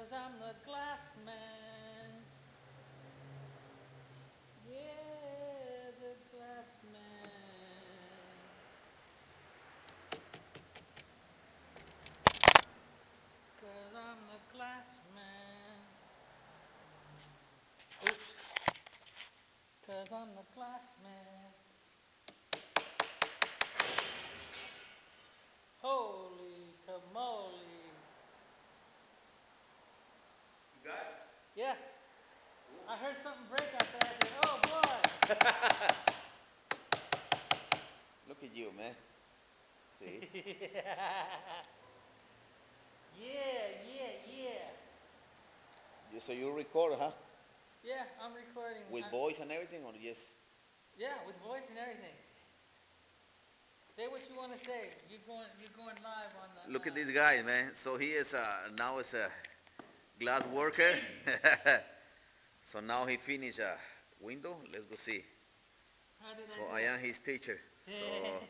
'cause I'm the glass man. Yeah, the glass man. 'Cause I'm the glass man. Oops. 'Cause I'm the glass man. Holy tamales. You got it? Yeah. I heard something break out there. I said, oh boy. Look at you, man. See? Yeah. So you record, huh? Yeah, I'm recording. With voice and everything, or just? Yeah, with voice and everything. Say what you want to say. You're going live on the. Look at this guy, man. So he is now is a glass worker. So now he finished a window. Let's go see. How did So I I do? am his teacher. So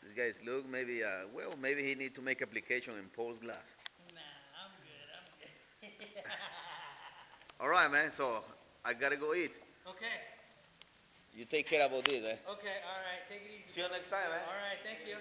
this guy's look maybe well maybe he need to make application in post glass. Nah, I'm good. All right, man. So I gotta go eat. Okay. You take care about this, man. Okay. All right. Take it easy. See you next time, man. All right. Thank you.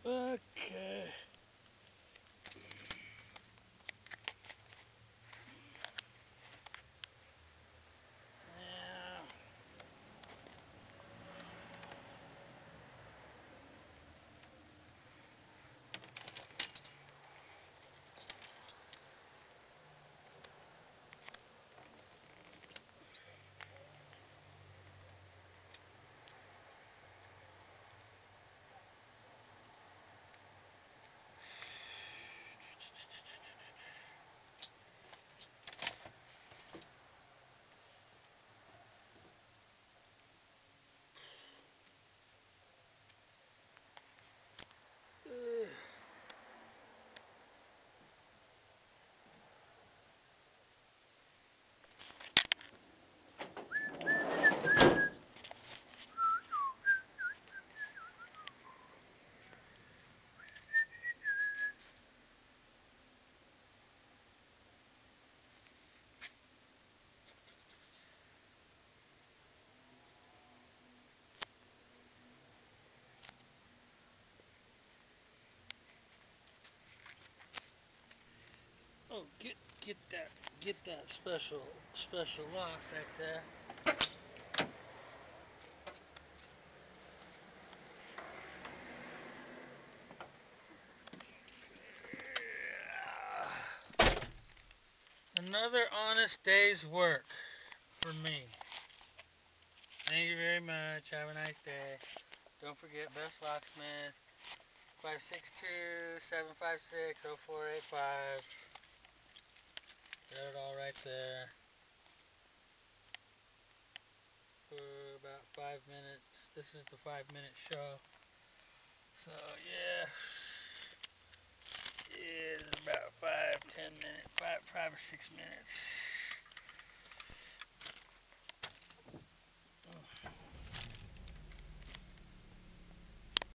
Okay. Yeah. Oh, get that special lock right there. Another honest day's work for me. Thank you very much. Have a nice day. Don't forget Best Locksmith 562-756-0485. Got it all right there. For about 5 minutes. This is the 5-minute show. So yeah. Yeah, it's about 5-10 minutes. 5 or 6 minutes.